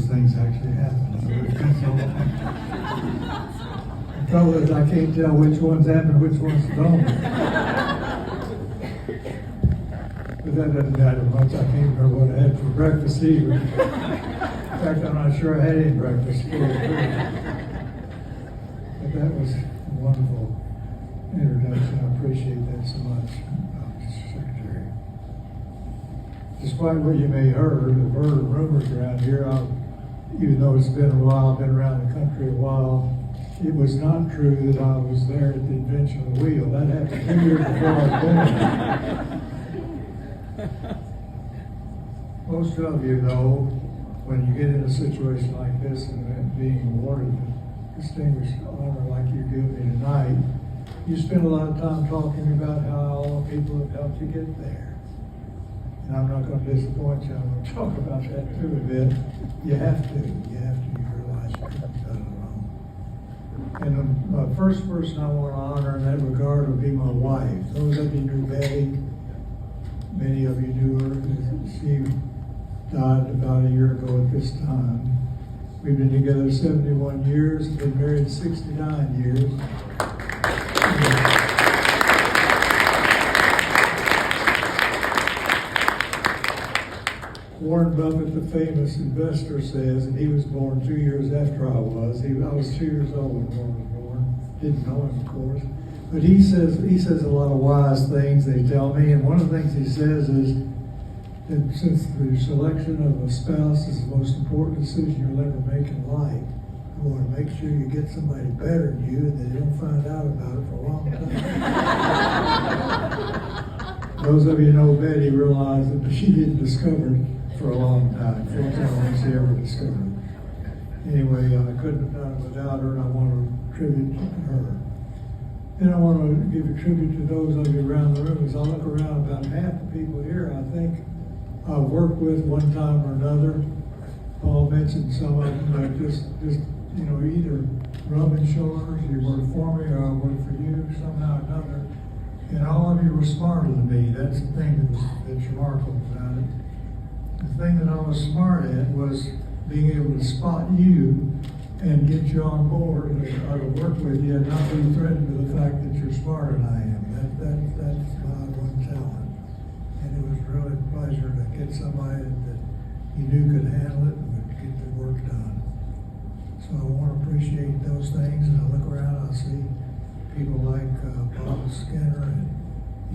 those things actually happen. The trouble is I can't tell which ones happen and which ones don't. But that doesn't matter much. I can't remember what I had for breakfast either. In fact, I'm not sure I had any breakfast. But that was a wonderful introduction. I appreciate that so much, Mr. Secretary. Despite what you may have heard rumors around here, even though it's been a while, I've been around the country a while, it was not true that I was there at the invention of the wheel. That happened 2 years before I was born. Most of you know, when you get in a situation like this and being awarded a distinguished honor like you give me tonight, you spend a lot of time talking about how all the people have helped you get there. And I'm not going to disappoint you. I'm going to talk about that too a bit. You have to. You realize you couldn't have done it alone. And the first person I want to honor in that regard would be my wife. Those of you knew Betty, many of you knew her. She died about a year ago at this time. We've been together 71 years, been married 69 years. Warren Buffett, the famous investor, says, and he was born 2 years after I was. I was 2 years old when Warren was born. Didn't know him, of course. But he says a lot of wise things, they tell me. And one of the things he says is that since the selection of a spouse is the most important decision you'll ever make in life, you want to make sure you get somebody better than you and they don't find out about it for a long time. Those of you who know Betty realize that she didn't discover it for a long time. Fortunately, she ever discovered it. Anyway, I couldn't have done it without her, and I want to tribute to her. Then I want to give a tribute to those of you around the room. As I look around, about half the people here, I think I've worked with one time or another. Paul mentioned some of them, but just either rubbing shoulders, you work for me, or I work for you, somehow or another. And all of you were smarter than me. That's the thing that's remarkable about it. The thing that I was smart at was being able to spot you and get you on board or to work with you and not be threatened with the fact that you're smarter than I am. That's my one talent. And it was really a pleasure to get somebody that you knew could handle it and would get the work done. So I want to appreciate those things, and I look around, I see people like Bob Skinner and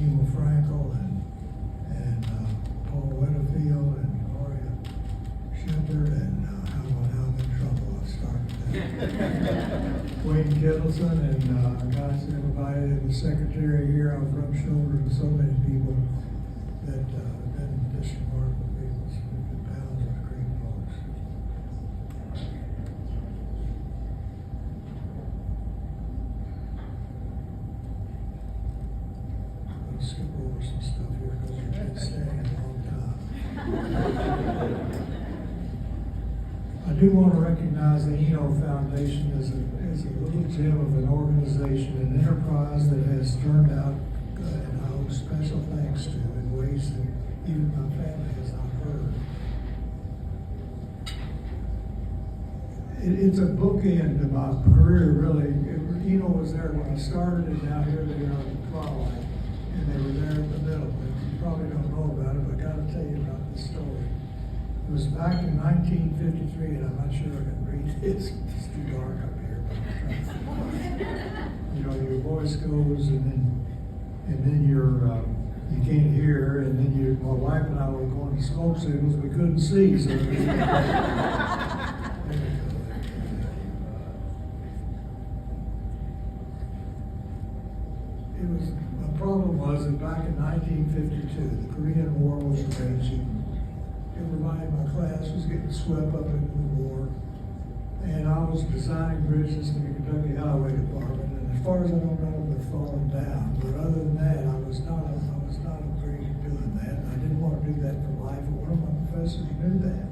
Emil Frankel and Paul Whitfield and Gloria Schindler and how I'm in trouble, I started that. Wayne Kittleson and guys, everybody, the secretary here, I've rubbed shoulders with so many people that have been just remarkable people. It's been pounds of great folks. I'll skip over some stuff here because we've been staying a long time. I do want to recognize the Eno Foundation as a little gem of an organization, an enterprise that has turned out good, and I owe special thanks to in ways that even my family has not heard. It's a bookend to my career, really. Eno was there when I started, and now here they are at the twilight, and they were there in the middle. And you probably don't know about it, but I got to tell you about this story. It was back in 1953, and I'm not sure I can read it. It's too dark up here, but I'm trying to. Your voice goes, and then you can't hear, and then my wife and I were going to smoke signals we couldn't see, so. The problem was that back in 1952, the Korean War was raging. Everybody in my class was getting swept up into the war. And I was designing bridges in the Kentucky Highway Department. And as far as I don't know, they've fallen down. But other than that, I was not agreeing to doing that. I didn't want to do that for life. And one of my professors knew that.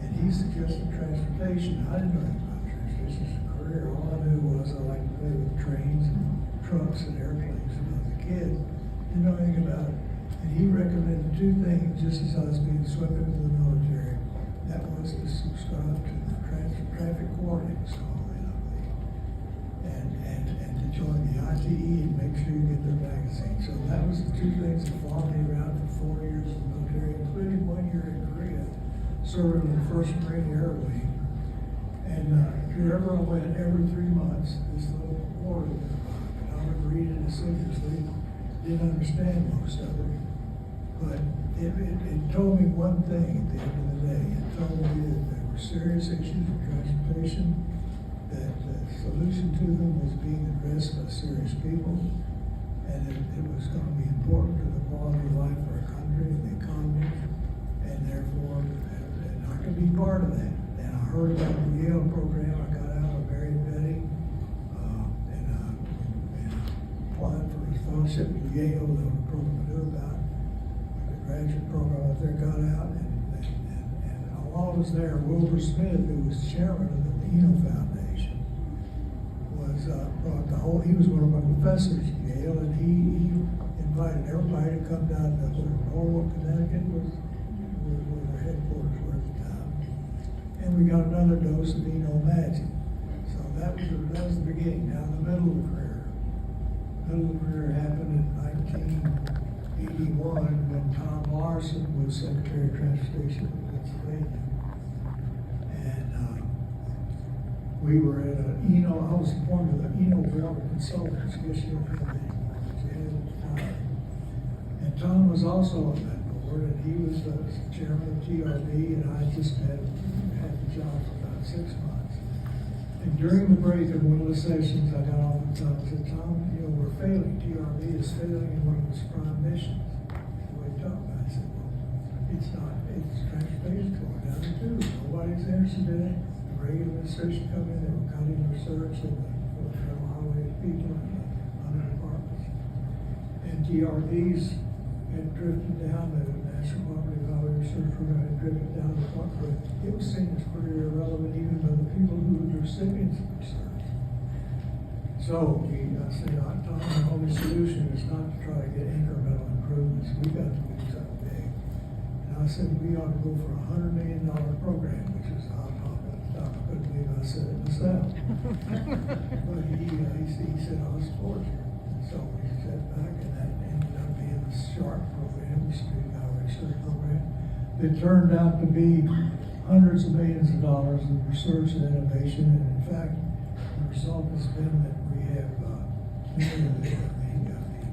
And he suggested transportation. I didn't know anything about transportation as a career. All I knew was I liked to play with trains and trucks and airplanes when I was a kid. Didn't know anything about it. And he recommended two things just as I was being swept into the military. That was to up to the traffic coordinating was called in, I believe, and to join the ITE and make sure you get their magazine. So that was the two things that followed me around for 4 years in the military, including 1 year in Korea, serving in the 1st Marine Air Wing. And wherever I went, every 3 months, this little order would arrive. And I would read it assiduously, didn't understand most of it. But it told me one thing at the end of the day. It told me that there were serious issues of transportation, that the solution to them was being addressed by serious people, and it was going to be important to the quality of life for our country and the economy, and therefore, and I could be part of that. And I heard about the Yale program. I got out, I married Betty, and I applied for a scholarship to Yale. There was a program I knew about. The graduate program out there got out, and while I was there, Wilbur Smith, who was chairman of the Eno Foundation, was brought the whole. He was one of my professors at Yale, and he invited everybody to come down to Norwalk, Connecticut, where their headquarters were at the time, and we got another dose of Eno Magic. So that was the beginning. Now the middle of the career. The middle of the career happened in 1981 when Tom Larson was Secretary of Transportation in Pennsylvania. And we were at I was appointed to the Eno Board of Consultants, guess you don't know that. And Tom was also on that board, and he was the chairman of TRB, and I just had the job for about 6 months. And during the break of one of the sessions, I got off the top and said, Tom, we're failing. TRB is failing in one of its prime missions. The way he talked about it, I said, well, it's not. It's transportation going down there too. Nobody's interested in it. The Reagan administration come in, they were cutting research for the federal highway people and the other departments. And TRBs had drifted down, the National Cooperative Highway Research Program had drifted down the corporate. It was seen as pretty irrelevant even by the people who were the recipients of research. So I said, Tom, the only solution is not to try to get incremental improvements. We got to do something big. And I said, we ought to go for $100 million program, which is a hot topic at the time. I couldn't believe I said it myself. But he said, I'll support you. So we sat back, and that ended up being the SHARP program, the Street Highway Research Program. It turned out to be hundreds of millions of dollars of research and innovation. And in fact, the result has been that we have many of the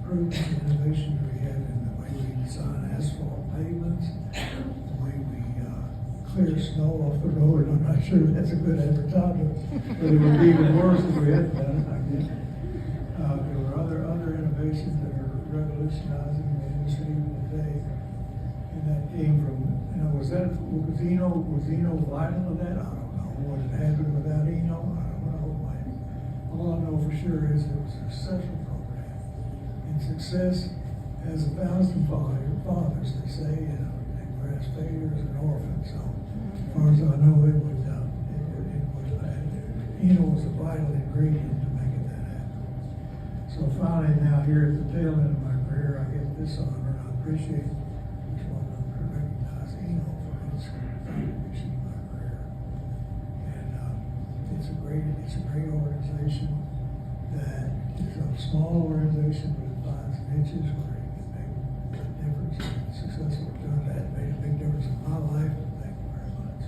improvements and innovation that we have in the way we design asphalt pavements, the way we clear snow off the road. I'm not sure that's a good advertisement, but it would be even worse if we hadn't done it like that. There were other innovations that are revolutionizing the industry today, and that came from, was Eno vital to that? I don't know. What had happened without Eno? I don't know. All I know for sure is it was a successful program. And success has 1,000 fathers, they say, and whereas failure is an orphan. So as far as I know, Eno was a vital ingredient to making that happen. So finally, now here at the tail end of my career, I get this honor, and I appreciate each one of them to recognize Eno for its contribution to my career. And it's a great organization that is a small organization, but it finds niches where it can make a difference. And successful doing that made a big difference in my life. Thank you very much.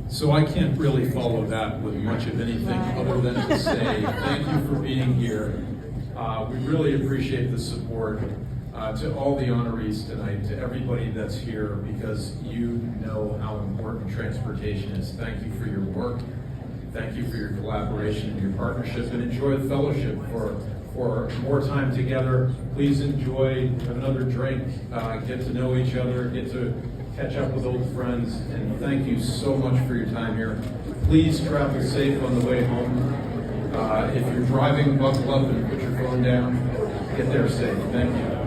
So I can't really follow that with much of anything other than to say thank you for being here. We really appreciate the support to all the honorees tonight, to everybody that's here, because you know how important transportation is. Thank you for your work. Thank you for your collaboration and your partnership, and enjoy the fellowship for more time together. Please enjoy, have another drink, get to know each other, get to catch up with old friends, and thank you so much for your time here. Please travel safe on the way home. If you're driving, buckle up and put your phone down. Get there safe. Thank you.